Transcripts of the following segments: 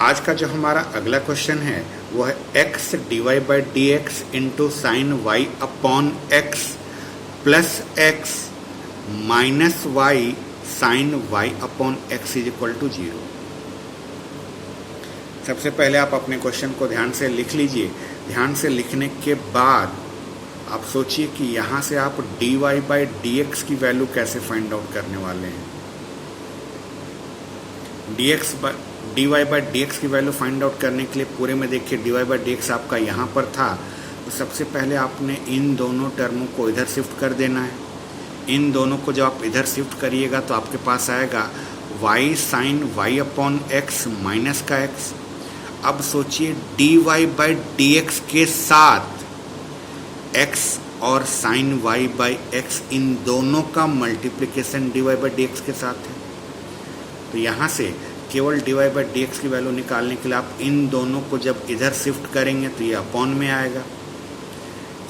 आज का जो हमारा अगला क्वेश्चन है वो है x dy by d x into sine y upon x plus x minus y sine y upon x is equal to 0। सबसे पहले आप अपने क्वेश्चन को ध्यान से लिख लीजिए। ध्यान से लिखने के बाद आप सोचिए कि यहाँ से आप dy बाई डी एक्स की वैल्यू कैसे फाइंड आउट करने वाले हैं। dy बाई डी एक्स की वैल्यू फाइंड आउट करने के लिए पूरे में देखिए dy बाई डी एक्स आपका यहाँ पर था, तो सबसे पहले आपने इन दोनों टर्मों को इधर शिफ्ट कर देना है। इन दोनों को जब आप इधर शिफ्ट करिएगा तो आपके पास आएगा y sine y upon x minus का x। अब सोचिए dy बाई डी एक्स के साथ x और साइन y बाई एक्स, इन दोनों का multiplication dy by d x के साथ है। तो यहाँ से केवल dy बाई डी एक्स की वैल्यू निकालने के लिए आप इन दोनों को जब इधर शिफ्ट करेंगे तो ये अपॉन में आएगा।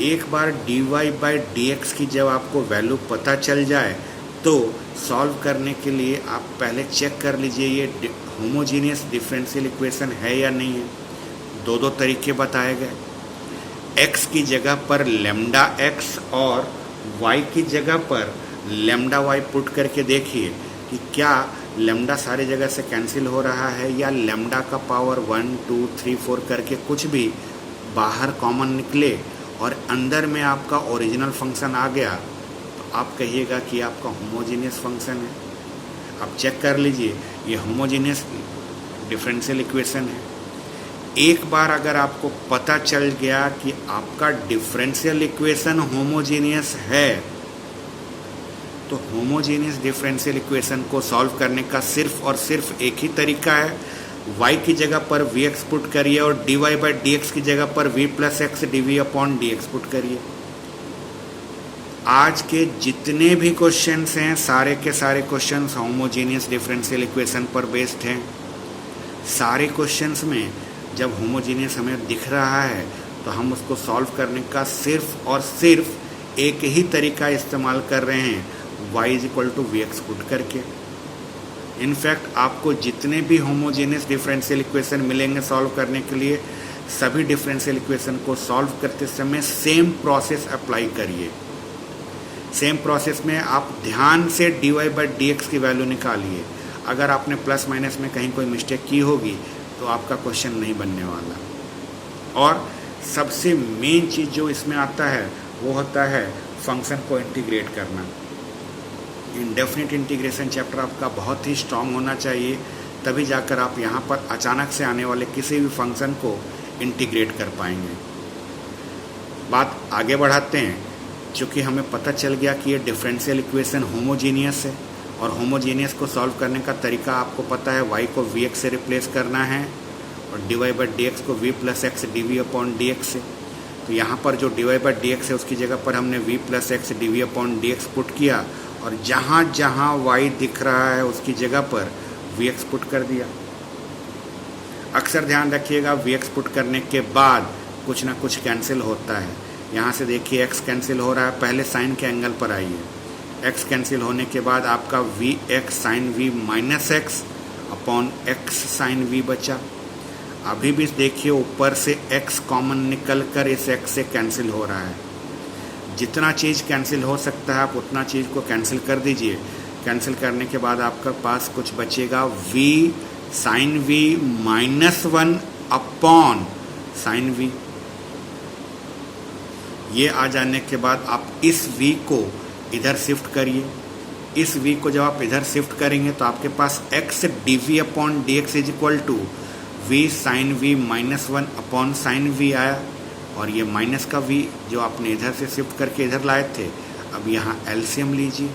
एक बार dy बाई डी एक्स की जब आपको वैल्यू पता चल जाए तो सॉल्व करने के लिए आप पहले चेक कर लीजिए ये होमोजीनियस डिफरेंशियल इक्वेशन है या नहीं है। दो तरीके बताए गए, x की जगह पर लेमडा x और y की जगह पर लेमडा y पुट करके देखिए कि क्या लेमडा सारी जगह से कैंसिल हो रहा है या लेमडा का पावर 1 2 3 4 करके कुछ भी बाहर कॉमन निकले और अंदर में आपका ओरिजिनल फंक्शन आ गया तो आप कहिएगा कि आपका होमोजीनियस फंक्शन है। आप चेक कर लीजिए ये होमोजीनियस डिफरेंशियल इक्वेशन है। एक बार अगर आपको पता चल गया कि आपका डिफरेंशियल इक्वेशन होमोजीनियस है तो होमोजीनियस डिफरेंशियल इक्वेशन को सॉल्व करने का सिर्फ और सिर्फ एक ही तरीका है, y की जगह पर vx पुट करिए और dy बाई डी एक्स की जगह पर v plus x dv upon d x put करिए। आज के जितने भी क्वेश्चंस हैं सारे के सारे क्वेश्चंस होमोजीनियस डिफरेंशियल इक्वेशन पर बेस्ड हैं। सारे क्वेश्चंस में जब होमोजीनियस हमें दिख रहा है तो हम उसको सॉल्व करने का सिर्फ और सिर्फ एक ही तरीका इस्तेमाल कर रहे हैं, y is equal to v x put करके। इनफैक्ट आपको जितने भी होमोजीनियस डिफरेंशियल इक्वेशन मिलेंगे सॉल्व करने के लिए सभी डिफरेंशियल इक्वेशन को सॉल्व करते समय सेम प्रोसेस अप्लाई करिए। सेम प्रोसेस में आप ध्यान से dy बाई डी एक्स की वैल्यू निकालिए। अगर आपने प्लस माइनस में कहीं कोई मिस्टेक की होगी तो आपका क्वेश्चन नहीं बनने वाला। और सबसे मेन चीज़ जो इसमें आता है वो होता है फंक्शन को इंटीग्रेट करना। इंडेफिनिट इंटीग्रेशन चैप्टर आपका बहुत ही स्ट्रांग होना चाहिए, तभी जाकर आप यहाँ पर अचानक से आने वाले किसी भी फंक्शन को इंटीग्रेट कर पाएंगे। बात आगे बढ़ाते हैं। चूँकि हमें पता चल गया कि ये डिफरेंशियल इक्वेशन होमोजीनियस है और होमोजीनियस को सॉल्व करने का तरीका आपको पता है, y को vx से रिप्लेस करना है और dy बाई डी एक्स को v plus x dv upon d x से। तो यहाँ पर जो dy बाई डी एक्स है उसकी जगह पर हमने v plus x dv upon d x put किया और जहाँ जहाँ y दिख रहा है उसकी जगह पर vx पुट कर दिया। अक्सर ध्यान रखिएगा vx पुट करने के बाद कुछ ना कुछ कैंसिल होता है। यहाँ से देखिए x कैंसिल हो रहा है, पहले साइन के एंगल पर आइए। x कैंसिल होने के बाद आपका vx sine v minus x upon x sine v बचा। अभी भी देखिए ऊपर से x कॉमन निकल कर इस x से कैंसिल हो रहा है। जितना चीज़ कैंसिल हो सकता है आप उतना चीज़ को कैंसिल कर दीजिए। कैंसिल करने के बाद आपके पास कुछ बचेगा v sine v minus 1 upon sine v। ये आ जाने के बाद आप इस v को इधर शिफ्ट करिए। इस v को जब आप इधर शिफ्ट करेंगे तो आपके पास x dv upon d x is equal to v sine v minus 1 upon sine v आया और ये माइनस का v जो आपने इधर से शिफ्ट करके इधर लाए थे। अब यहाँ एलसीएम लीजिए।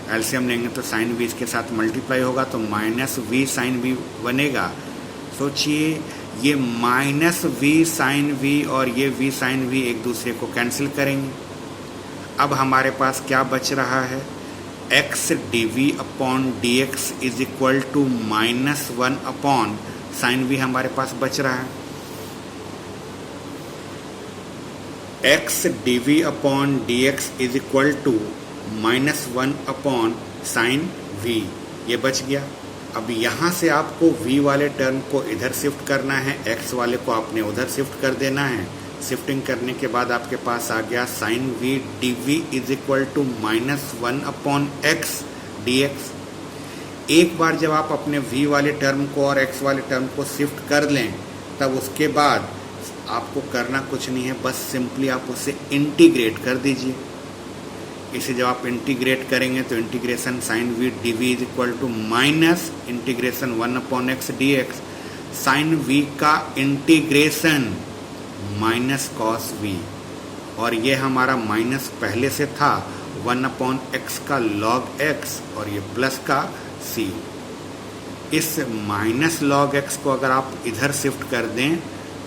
एलसीएम लेंगे तो साइन v इसके साथ मल्टीप्लाई होगा तो माइनस v साइन v बनेगा। सोचिए ये माइनस v साइन v और ये v साइन v एक दूसरे को कैंसिल करेंगे। अब हमारे पास क्या बच रहा है, x dv upon d x is equal to minus 1 upon sine v हमारे पास बच रहा है। x dv upon d x is equal to minus 1 upon sine v, ये बच गया। अब यहाँ से आपको v वाले टर्म को इधर शिफ्ट करना है, x वाले को आपने उधर शिफ्ट कर देना है। शिफ्टिंग करने के बाद आपके पास आ गया sine v dv is equal to -1/x dx। एक बार जब आप अपने v वाले टर्म को और x वाले टर्म को शिफ्ट कर लें, तब उसके बाद आपको करना कुछ नहीं है, बस सिंपली आप उसे इंटीग्रेट कर दीजिए। इसे जब आप इंटीग्रेट करेंगे तो integration sine v dv is equal to minus integration 1/x dx। Sine v का इंटीग्रेशन माइनस कॉस v, और ये हमारा माइनस पहले से था 1/x का log x और ये प्लस का c। इस माइनस log x को अगर आप इधर शिफ्ट कर दें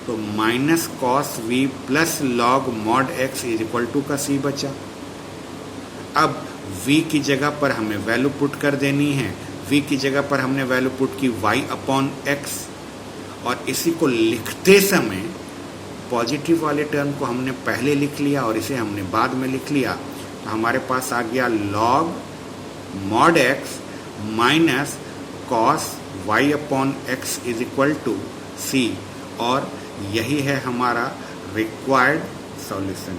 तो minus cos v plus log mod x is equal to का c बचा। अब v की जगह पर हमें वैल्यू पुट कर देनी है। v की जगह पर हमने वैल्यू पुट की y/x, और इसी को लिखते समय पॉजिटिव वाले टर्म को हमने पहले लिख लिया और इसे हमने बाद में लिख लिया। तो हमारे पास आ गया log mod x minus cos y/x is equal to c, और यही है हमारा required solution.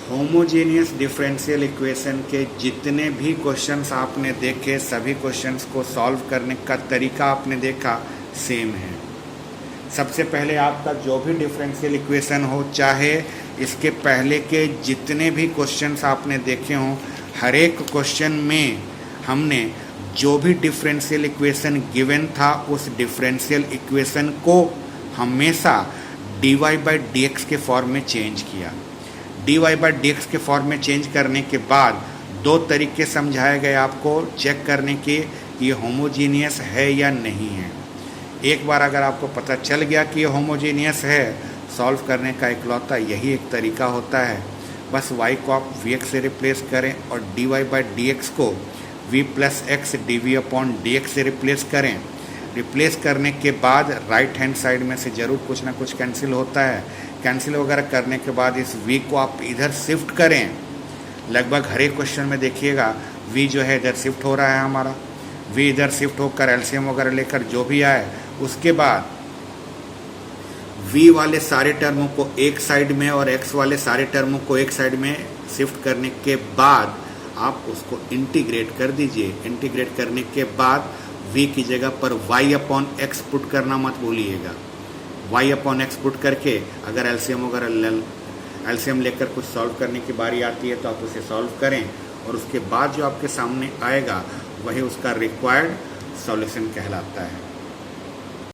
Homogeneous differential equation के जितने भी क्वेश्चंस आपने देखे, सभी क्वेश्चंस को सॉल्व करने का तरीका आपने देखा सेम है। सबसे पहले आपका जो भी डिफरेंशियल इक्वेशन हो, चाहे इसके पहले के जितने भी क्वेश्चंस आपने देखे हों, हर एक क्वेश्चन में हमने जो भी डिफरेंशियल इक्वेशन गिवन था उस डिफरेंशियल इक्वेशन को हमेशा dy/dx के फॉर्म में चेंज किया। dy/dx के फॉर्म में चेंज करने के बाद दो तरीके समझाए गए आपको चेक करने के कि ये होमोजीनियस है या नहीं है। एक बार अगर आपको पता चल गया कि ये होमोजीनियस है, सॉल्व करने का इकलौता यही एक तरीका होता है। बस y को आप vx से रिप्लेस करें और dy/dx को v प्लस x dv/dx से रिप्लेस करें। रिप्लेस करने के बाद राइट हैंड साइड में से ज़रूर कुछ ना कुछ कैंसिल होता है। कैंसिल वगैरह करने के बाद इस v को आप इधर शिफ्ट करें। लगभग हर एक क्वेश्चन में देखिएगा v जो है इधर शिफ्ट हो रहा है हमारा। v इधर शिफ्ट होकर एलसीएम वगैरह लेकर जो भी आए, उसके बाद v वाले सारे टर्मों को एक साइड में और x वाले सारे टर्मों को एक साइड में शिफ्ट करने के बाद आप उसको इंटीग्रेट कर दीजिए। इंटीग्रेट करने के बाद v की जगह पर y/x पुट करना मत भूलिएगा। y/x पुट करके अगर एलसीएम लेकर कुछ सॉल्व करने की बारी आती है तो आप उसे सॉल्व करें, और उसके बाद जो आपके सामने आएगा वही उसका रिक्वायर्ड सॉल्यूशन कहलाता है।